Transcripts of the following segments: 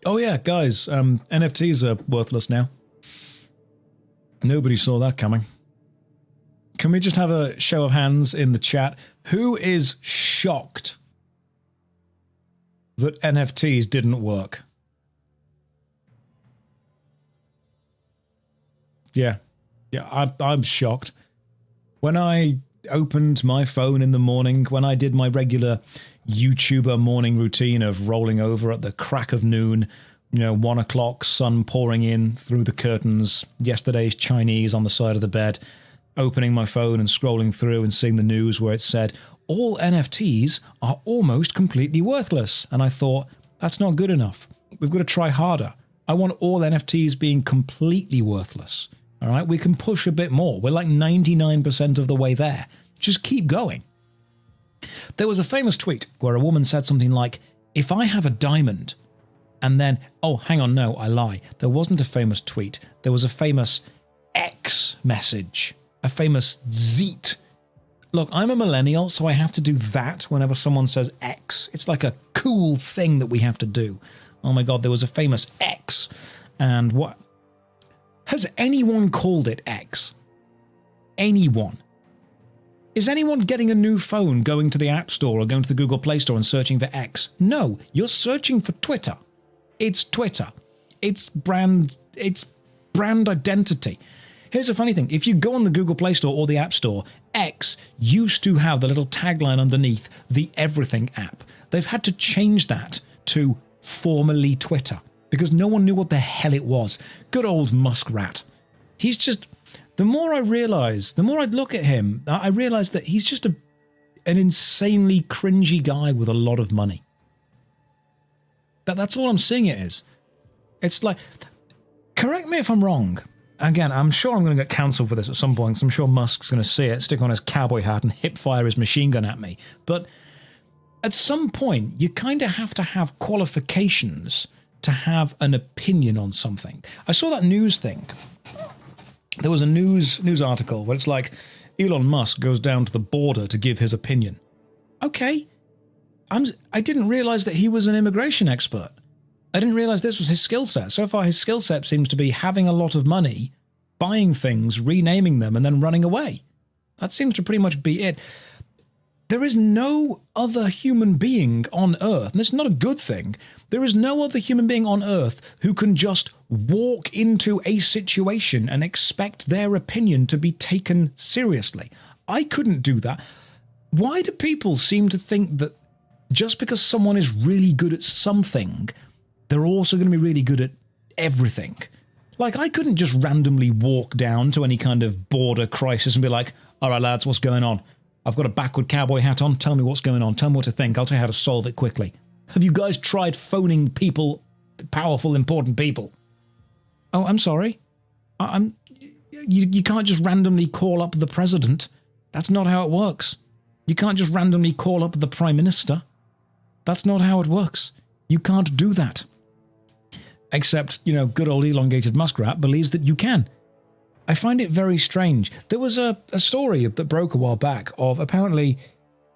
Oh yeah, guys, NFTs are worthless now. Nobody saw that coming. Can we just have a show of hands in the chat? Who is shocked that NFTs didn't work? Yeah, I'm shocked. When I opened my phone in the morning, when I did my regular YouTuber morning routine of rolling over at the crack of noon, 1 o'clock, sun pouring in through the curtains, yesterday's Chinese on the side of the bed, opening my phone and scrolling through and seeing the news where it said, all NFTs are almost completely worthless. And I thought, that's not good enough. We've got to try harder. I want all NFTs being completely worthless. All right, we can push a bit more. We're like 99% of the way there. Just keep going. There was a famous tweet where a woman said something like, if I have a diamond, and then, oh, hang on, no, I lie. There wasn't a famous tweet. There was a famous X message, a famous zeet. Look, I'm a millennial, so I have to do that whenever someone says X. It's like a cool thing that we have to do. Oh my God, there was a famous X. And what? Has anyone called it X? Anyone? Is anyone getting a new phone going to the App Store or going to the Google Play Store and searching for X? No, you're searching for Twitter. It's Twitter. It's brand identity. Here's a funny thing. If you go on the Google Play Store or the App Store, X used to have the little tagline underneath, the Everything app. They've had to change that to formerly Twitter because no one knew what the hell it was. Good old Muskrat. He's just... The more I look at him, I realize that he's just an insanely cringy guy with a lot of money. That's all I'm seeing it is. It's like, correct me if I'm wrong. Again, I'm sure I'm going to get cancelled for this at some point. I'm sure Musk's going to see it, stick on his cowboy hat and hip fire his machine gun at me. But at some point, you kind of have to have qualifications to have an opinion on something. I saw that news thing. There was a news article where it's like, Elon Musk goes down to the border to give his opinion. Okay. I didn't realize that he was an immigration expert. I didn't realize this was his skill set. So far, his skill set seems to be having a lot of money, buying things, renaming them, and then running away. That seems to pretty much be it. There is no other human being on Earth, and it's not a good thing. There is no other human being on Earth who can just walk into a situation and expect their opinion to be taken seriously. I couldn't do that. Why do people seem to think that just because someone is really good at something, they're also going to be really good at everything? Like, I couldn't just randomly walk down to any kind of border crisis and be like, all right, lads, what's going on? I've got a backward cowboy hat on. Tell me what's going on. Tell me what to think. I'll tell you how to solve it quickly. Have you guys tried phoning people, powerful, important people? Oh, I'm sorry. You can't just randomly call up the president. That's not how it works. You can't just randomly call up the prime minister. That's not how it works. You can't do that. Except, good old elongated muskrat believes that you can. I find it very strange. There was a story that broke a while back of apparently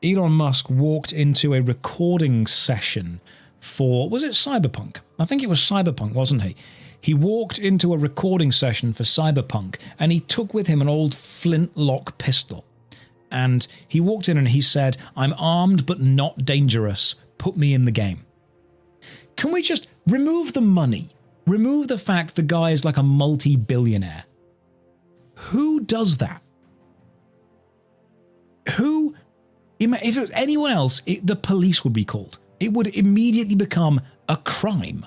Elon Musk walked into a recording session for, was it Cyberpunk? I think it was Cyberpunk, wasn't he? He walked into a recording session for Cyberpunk and he took with him an old flintlock pistol. And he walked in and he said, I'm armed but not dangerous. Put me in the game. Can we just remove the money? Remove the fact the guy is like a multi-billionaire. Who does that? Who? If it was anyone else, the police would be called. It would immediately become a crime.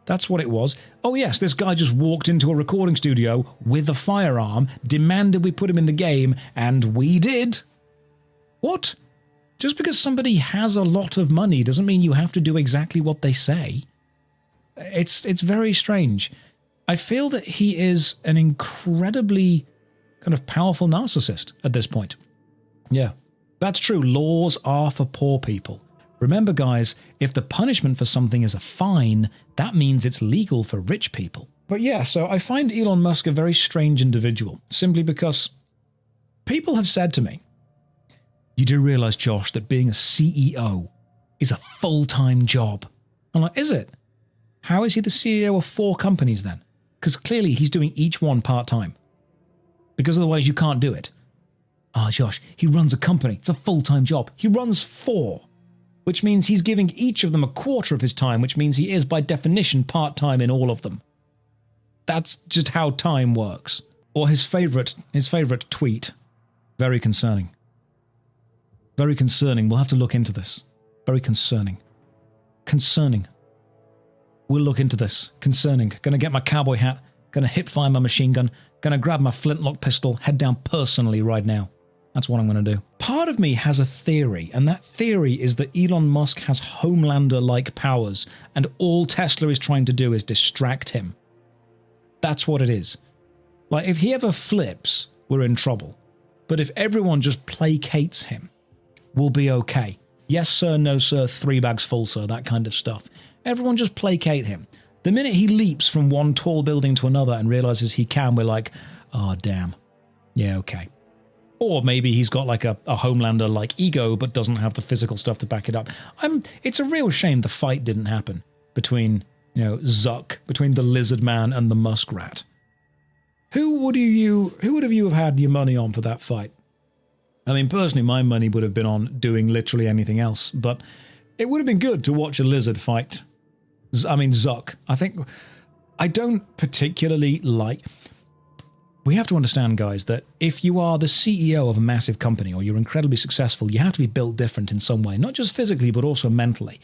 That's what it was. Oh yes, this guy just walked into a recording studio with a firearm, demanded we put him in the game, and we did. What? Just because somebody has a lot of money doesn't mean you have to do exactly what they say. It's very strange. I feel that he is an incredibly kind of powerful narcissist at this point. Yeah, that's true. Laws are for poor people. Remember, guys, if the punishment for something is a fine, that means it's legal for rich people. But yeah, so I find Elon Musk a very strange individual, simply because people have said to me, you do realize, Josh, that being a CEO is a full-time job. I'm like, is it? How is he the CEO of 4 companies then? Because clearly he's doing each one part-time. Because otherwise you can't do it. Josh, he runs a company. It's a full-time job. He runs 4, which means he's giving each of them a quarter of his time, which means he is by definition part-time in all of them. That's just how time works. Or his favorite tweet. Very concerning. Very concerning. We'll have to look into this. Very concerning. Concerning. We'll look into this. Concerning. Gonna get my cowboy hat. Gonna hip-fire my machine gun. Gonna grab my flintlock pistol. Head down personally right now. That's what I'm gonna do. Part of me has a theory, and that theory is that Elon Musk has Homelander-like powers, and all Tesla is trying to do is distract him. That's what it is. Like, if he ever flips, we're in trouble. But if everyone just placates him, we'll be okay. Yes, sir, no, sir, 3 bags full, sir, that kind of stuff. Everyone just placate him. The minute he leaps from one tall building to another and realizes he can, we're like, oh, damn. Yeah, okay. Or maybe he's got like a Homelander-like ego, but doesn't have the physical stuff to back it up. It's a real shame the fight didn't happen between, Zuck, between the lizard man and the muskrat. Who would you have had your money on for that fight? I mean, personally, my money would have been on doing literally anything else, but it would have been good to watch a lizard fight. Zuck. I don't particularly like... We have to understand, guys, that if you are the CEO of a massive company or you're incredibly successful, you have to be built different in some way, not just physically, but also mentally.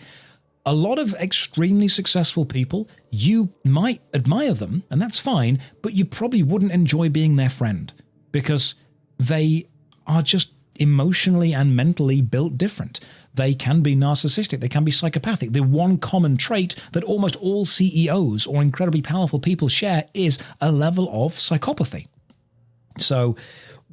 A lot of extremely successful people, you might admire them, and that's fine, but you probably wouldn't enjoy being their friend because they are just emotionally and mentally built different. They can be narcissistic, they can be psychopathic. The one common trait that almost all CEOs or incredibly powerful people share is a level of psychopathy. So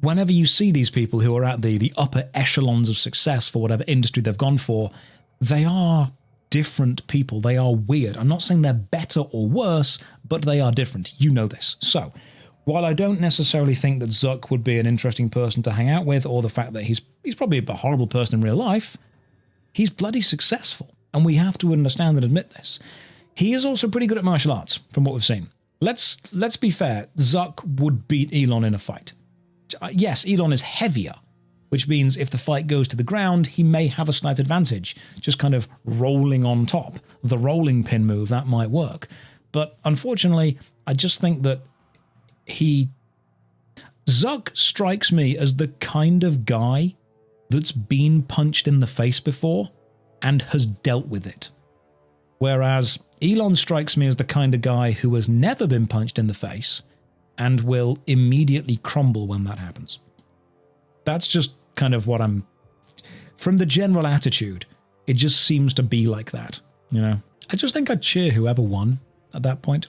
whenever you see these people who are at the upper echelons of success for whatever industry they've gone for, they are different people. They are weird. I'm not saying they're better or worse, but they are different. You know this. So while I don't necessarily think that Zuck would be an interesting person to hang out with, or the fact that he's probably a horrible person in real life, he's bloody successful, and we have to understand and admit this. He is also pretty good at martial arts, from what we've seen. Let's be fair, Zuck would beat Elon in a fight. Yes, Elon is heavier, which means if the fight goes to the ground, he may have a slight advantage, just kind of rolling on top. The rolling pin move, that might work. But unfortunately, I just think that Zuck strikes me as the kind of guy that's been punched in the face before and has dealt with it. Whereas Elon strikes me as the kind of guy who has never been punched in the face and will immediately crumble when that happens. That's just kind of what from the general attitude, it just seems to be like that, I just think I'd cheer whoever won at that point.